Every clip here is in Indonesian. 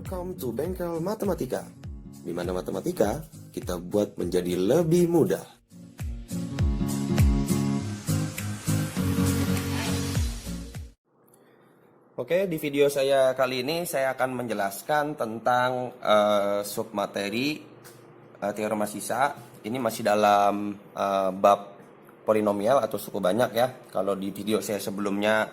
Welcome to Bengkel Matematika, di mana matematika kita buat menjadi lebih mudah. Oke, di video saya kali ini saya akan menjelaskan tentang submateri teorema sisa. Ini masih dalam bab polinomial atau suku banyak ya. Kalau di video saya sebelumnya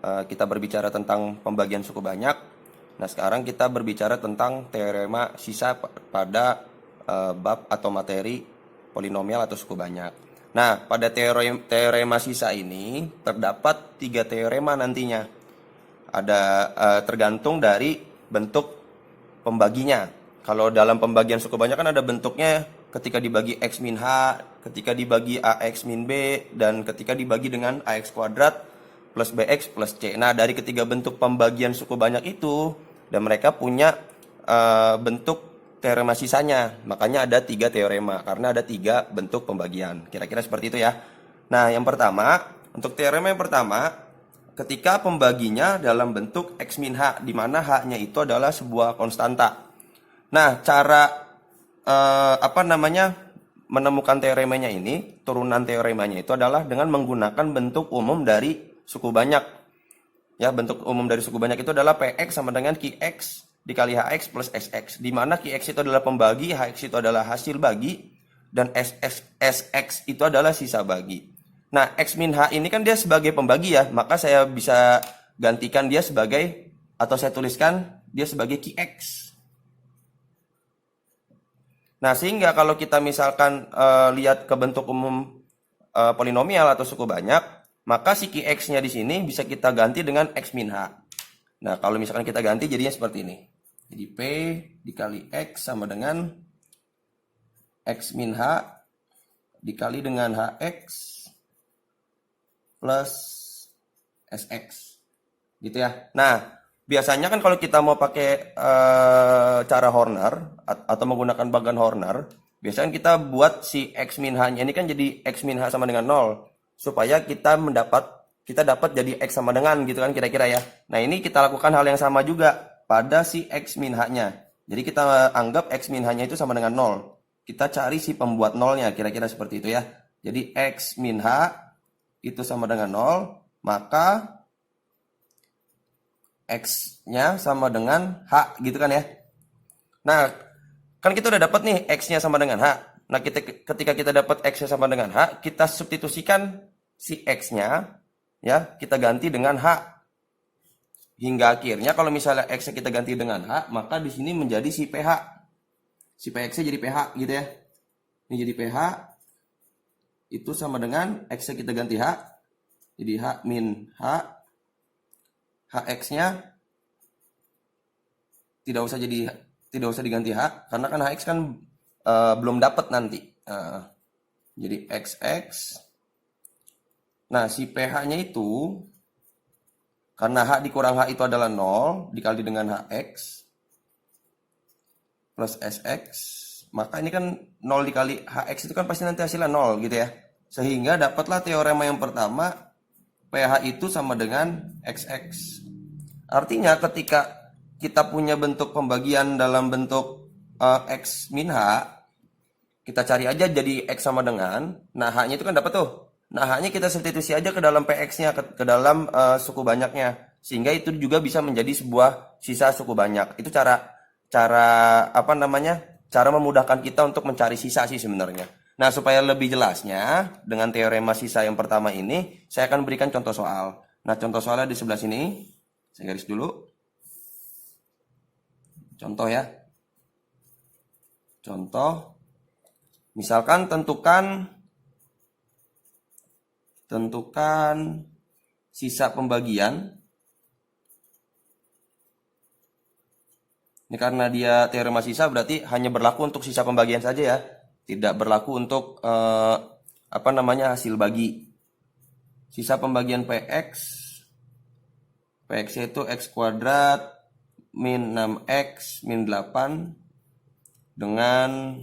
kita berbicara tentang pembagian suku banyak. Nah, sekarang kita berbicara tentang teorema sisa pada bab atau materi polinomial atau suku banyak. Nah, pada teorema sisa ini terdapat 3 teorema nantinya. Ada tergantung dari bentuk pembaginya. Kalau dalam pembagian suku banyak kan ada bentuknya ketika dibagi x min h, ketika dibagi ax min b, dan ketika dibagi dengan ax kuadrat plus bx plus c. Nah, dari ketiga bentuk pembagian suku banyak itu, dan mereka punya bentuk teorema sisanya. Makanya ada 3 teorema, karena ada 3 bentuk pembagian. Kira-kira seperti itu ya. Nah, yang pertama, untuk teorema yang pertama, ketika pembaginya dalam bentuk x min h, di mana h-nya itu adalah sebuah konstanta. Nah, cara menemukan teoremanya ini, turunan teoremanya itu adalah dengan menggunakan bentuk umum dari suku banyak. Ya, bentuk umum dari suku banyak itu adalah px sama dengan qx dikali hx plus sx, di mana qx itu adalah pembagi, hx itu adalah hasil bagi, dan sx itu adalah sisa bagi. Nah, x min h ini kan dia sebagai pembagi ya, maka saya bisa gantikan dia sebagai, atau saya tuliskan dia sebagai qx. Nah, sehingga kalau kita misalkan lihat ke bentuk umum polinomial atau suku banyak, maka si qx-nya di sini bisa kita ganti dengan x min h. Nah, kalau misalkan kita ganti jadinya seperti ini. Jadi P dikali X sama dengan X min H dikali dengan HX plus SX. Gitu ya. Nah, biasanya kan kalau kita mau pakai cara Horner atau menggunakan bagan Horner, biasanya kita buat si X min H-nya ini kan jadi X min H sama dengan 0. Supaya kita dapat jadi X sama dengan gitu kan kira-kira ya. Nah, ini kita lakukan hal yang sama juga pada si X min H-nya. Jadi kita anggap X min H-nya itu sama dengan 0. Kita cari si pembuat 0-nya, kira-kira seperti itu ya. Jadi X min H itu sama dengan 0, maka X-nya sama dengan H gitu kan ya. Nah, kan kita udah dapat nih X-nya sama dengan H. Nah, ketika kita dapat X-nya sama dengan H, kita substitusikan si X-nya, ya, kita ganti dengan H. Hingga akhirnya kalau misalnya X-nya kita ganti dengan H, maka di sini menjadi si PH. Si PX-nya jadi PH gitu ya. Ini jadi PH, itu sama dengan X-nya kita ganti H. Jadi H min H. HX-nya tidak usah diganti H, karena kan HX kan belum dapat nanti. Jadi XX. Nah, si PH-nya itu, karena H dikurang H itu adalah 0, dikali dengan HX plus SX, maka ini kan 0 dikali HX itu kan pasti nanti hasilnya 0 gitu ya. Sehingga dapatlah teorema yang pertama, PH itu sama dengan XX. Artinya ketika kita punya bentuk pembagian dalam bentuk X min H, kita cari aja jadi X sama dengan, nah H-nya itu kan dapat tuh. Nah, H-nya kita substitusi aja ke dalam PX-nya, ke dalam suku banyaknya. Sehingga itu juga bisa menjadi sebuah sisa suku banyak. Itu cara memudahkan kita untuk mencari sisa sih sebenarnya. Nah, supaya lebih jelasnya dengan teorema sisa yang pertama ini, saya akan berikan contoh soal. Nah, contoh soalnya di sebelah sini. Saya garis dulu. Contoh ya. Contoh. Misalkan tentukan sisa pembagian. Ini karena dia teorema sisa berarti hanya berlaku untuk sisa pembagian saja ya. Tidak berlaku untuk hasil bagi. Sisa pembagian PX. PX itu X kuadrat min 6X min 8 dengan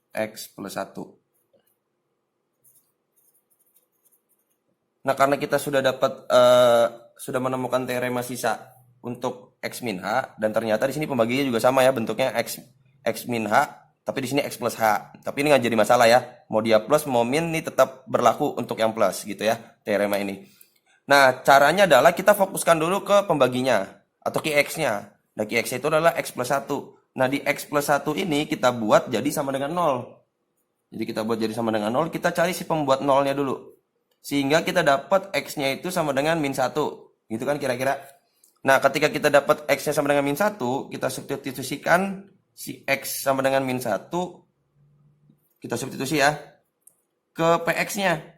X plus 1. Nah, karena kita sudah menemukan teorema sisa untuk X min H, dan ternyata di sini pembaginya juga sama ya, bentuknya X min H, tapi di sini X plus H. Tapi ini nggak jadi masalah ya, mau dia plus mau min ini tetap berlaku untuk yang plus gitu ya, teorema ini. Nah, caranya adalah kita fokuskan dulu ke pembaginya atau QX-nya. Nah, QX itu adalah X plus 1. Nah, di X plus 1 ini kita buat jadi sama dengan 0. Jadi kita buat jadi sama dengan 0, kita cari si pembuat nolnya dulu. Sehingga kita dapat X-nya itu sama dengan min 1. Gitu kan kira-kira. Nah, ketika kita dapat X-nya sama dengan min 1, kita substitusikan si X sama dengan min 1. Kita substitusi ya ke PX-nya.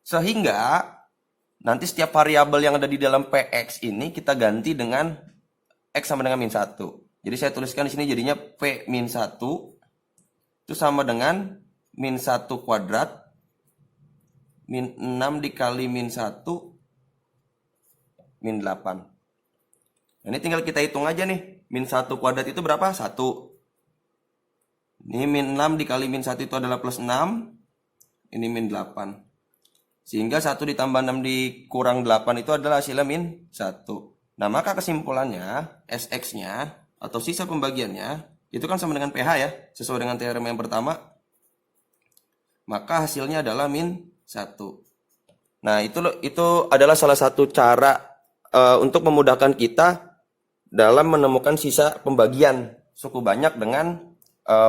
Sehingga nanti setiap variabel yang ada di dalam PX ini kita ganti dengan X sama dengan min 1. Jadi saya tuliskan di sini jadinya P min 1 itu sama dengan min 1 kuadrat min 6 dikali min 1 min 8. Nah, ini tinggal kita hitung aja nih. Min 1 kuadrat itu berapa? 1. Ini min 6 dikali min 1 itu adalah plus 6. Ini min 8. Sehingga 1 ditambah 6 dikurang 8 itu adalah hasilnya min 1. Nah, maka kesimpulannya SX-nya atau sisa pembagiannya itu kan sama dengan PH ya, sesuai dengan teorema yang pertama. Maka hasilnya adalah min 1. Nah, itu adalah salah satu cara untuk memudahkan kita dalam menemukan sisa pembagian suku banyak dengan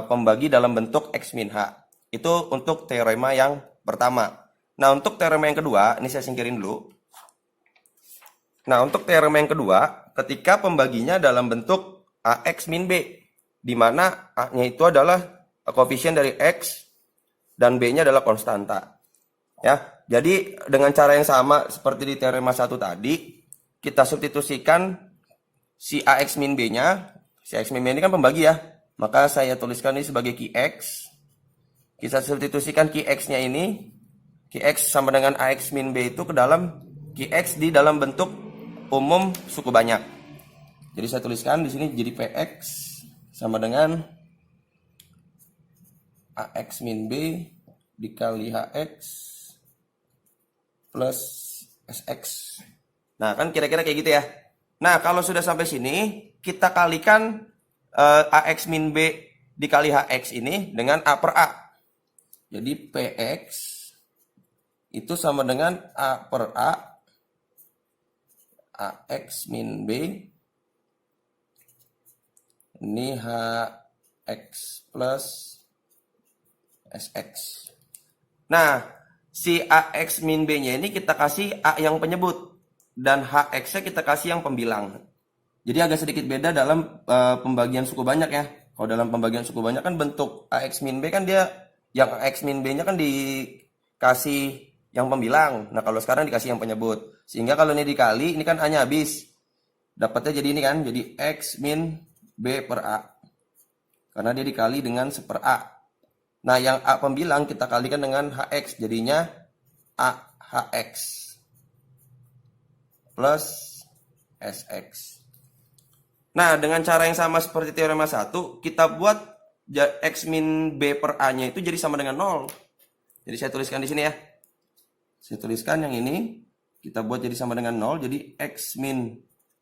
pembagi dalam bentuk X min H. Itu untuk teorema yang pertama. Nah, untuk teorema yang kedua, ini saya singkirin dulu. Nah, untuk teorema yang kedua, ketika pembaginya dalam bentuk AX min B, di mana A-nya itu adalah koefisien dari X dan B-nya adalah konstanta. Ya, jadi dengan cara yang sama seperti di teorema 1 tadi, kita substitusikan si AX min B-nya, si AX min B ini kan pembagi ya, maka saya tuliskan ini sebagai QX. Kita substitusikan QX-nya ini, QX sama dengan AX min B itu ke dalam QX di dalam bentuk umum suku banyak. Jadi saya tuliskan di sini jadi PX sama dengan AX min B dikali HX plus SX. Nah, kan kira-kira kayak gitu ya. Nah, kalau sudah sampai sini, kita kalikan AX min B dikali HX ini dengan A per A. Jadi PX itu sama dengan A per A, AX min B, ini HX plus SX. Nah, si AX min B-nya ini kita kasih A yang penyebut, dan HX-nya kita kasih yang pembilang. Jadi agak sedikit beda dalam pembagian suku banyak ya. Kalau dalam pembagian suku banyak kan bentuk AX min B kan dia, yang AX min B-nya kan dikasih yang pembilang. Nah, kalau sekarang dikasih yang penyebut. Sehingga kalau ini dikali, ini kan A-nya habis. Dapatnya jadi ini kan, jadi X min B per A. Karena dia dikali dengan 1 per A. Nah, yang A pembilang kita kalikan dengan HX. Jadinya AHX plus SX. Nah, dengan cara yang sama seperti teorema 1, kita buat X min B per A-nya itu jadi sama dengan 0. Jadi saya tuliskan di sini ya. Saya tuliskan yang ini, kita buat jadi sama dengan 0, jadi X min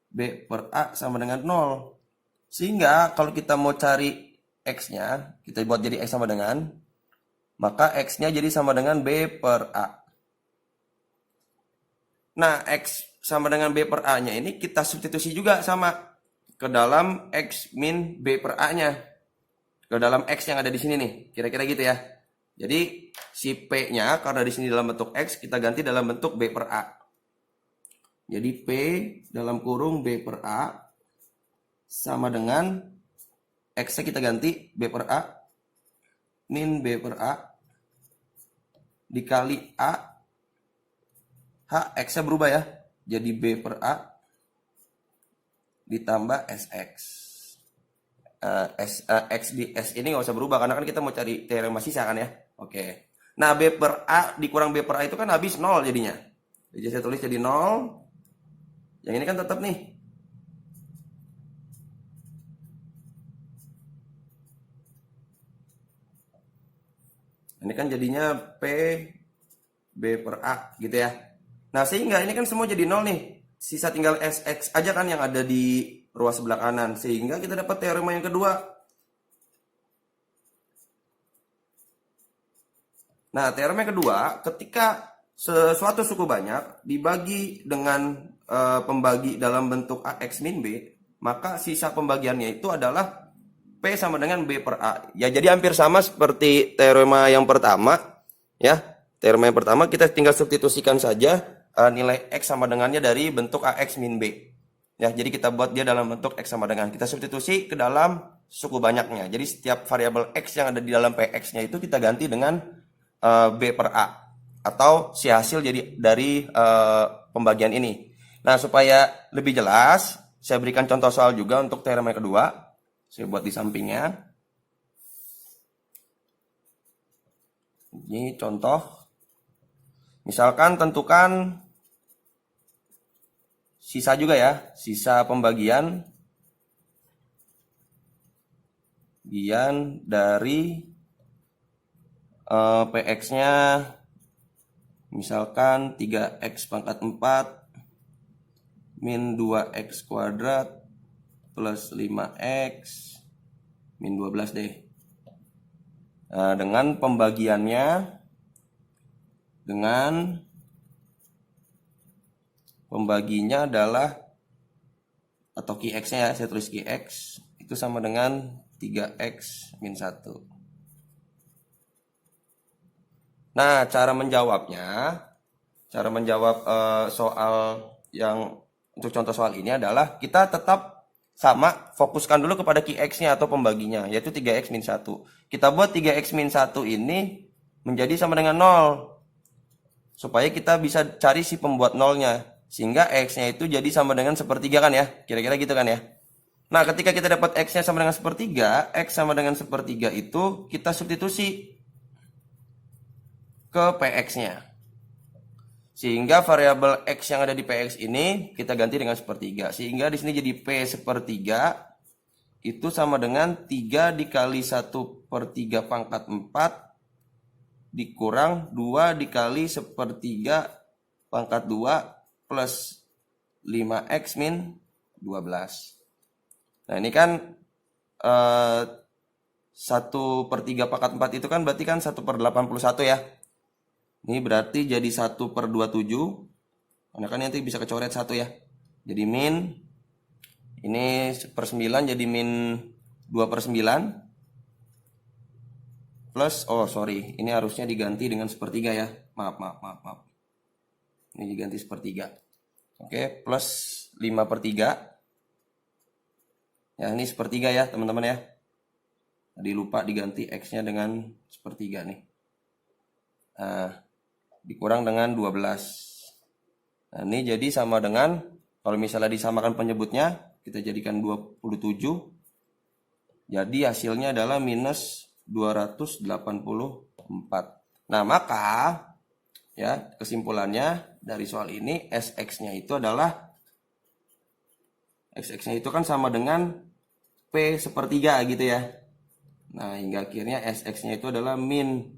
B per A sama dengan 0. Sehingga kalau kita mau cari X-nya, kita buat jadi X sama dengan, maka X-nya jadi sama dengan B per A. Nah, X sama dengan B per A-nya ini kita substitusi juga sama ke dalam X min B per A-nya. Ke dalam X yang ada di sini nih, kira-kira gitu ya. Jadi si P-nya karena di sini dalam bentuk X, kita ganti dalam bentuk B per A. Jadi P dalam kurung B per A sama dengan X-nya kita ganti B per A min B per A dikali A. X-nya berubah ya. Jadi B per A ditambah SX. X di S ini nggak usah berubah karena kan kita mau cari teorema sisa kan ya. Oke. Nah, B per A dikurang B per A itu kan habis 0 jadinya. Jadi saya tulis jadi 0. Yang ini kan tetap nih. Ini kan jadinya P B per A gitu ya. Nah, sehingga ini kan semua jadi 0 nih. sisa tinggal SX aja kan yang ada di ruas sebelah kanan, sehingga kita dapat teorema yang kedua. Nah, teorema yang kedua, ketika sesuatu suku banyak dibagi dengan pembagi dalam bentuk AX min B, maka sisa pembagiannya itu adalah P sama dengan B per A. Ya, jadi hampir sama seperti teorema yang pertama. Ya, teorema yang pertama kita tinggal substitusikan saja nilai X sama dengannya dari bentuk AX min B. Ya, jadi kita buat dia dalam bentuk X sama dengan. Kita substitusi ke dalam suku banyaknya. Jadi setiap variabel X yang ada di dalam PX-nya itu kita ganti dengan B per A. Atau si hasil jadi dari pembagian ini. Nah, supaya lebih jelas, saya berikan contoh soal juga untuk teorema yang kedua. Saya buat di sampingnya. Ini contoh. Misalkan tentukan sisa juga ya, sisa pembagian dari PX-nya misalkan 3x pangkat 4 min 2x kuadrat plus 5x min 12 deh. Nah, dengan pembagiannya adalah, atau QX-nya ya, saya tulis QX itu sama dengan 3x min 1. Nah, cara menjawab soal yang untuk contoh soal ini adalah kita tetap sama, fokuskan dulu kepada QX-nya atau pembaginya, yaitu 3x min 1. Kita buat 3x min 1 ini menjadi sama dengan 0. Supaya kita bisa cari si pembuat nolnya. Sehingga X-nya itu jadi sama dengan sepertiga kan ya. Kira-kira gitu kan ya. Nah, ketika kita dapat X-nya sama dengan sepertiga, X sama dengan sepertiga itu kita substitusi ke PX-nya. Sehingga variabel X yang ada di PX ini kita ganti dengan sepertiga. Sehingga di sini jadi P sepertiga itu sama dengan 3 dikali 1/3 pangkat 4 dikurang 2 dikali 1/3 pangkat 2 plus 5x min 12. Nah, ini kan 1/3 pangkat 4 itu kan berarti kan 1/81 ya. Ini berarti jadi 1/27. Karena kan nanti bisa kecoret 1 ya. Jadi min, ini 1/9 jadi min 2/9. Plus, oh sorry, ini harusnya diganti dengan sepertiga ya. Maaf. Ini diganti sepertiga. Oke, plus 5/3. Ya, ini sepertiga ya teman-teman ya. Tadi lupa diganti X-nya dengan sepertiga nih. Nah, dikurang dengan 12. Nah, ini jadi sama dengan, kalau misalnya disamakan penyebutnya, kita jadikan 27. Jadi hasilnya adalah minus 284. Nah, maka ya, kesimpulannya dari soal ini SX-nya itu adalah, SX-nya itu kan sama dengan P sepertiga gitu ya. Nah, hingga akhirnya SX-nya itu adalah min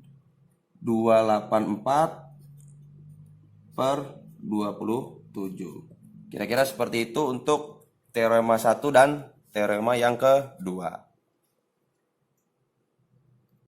284/27. Kira-kira seperti itu untuk teorema 1 dan teorema yang kedua.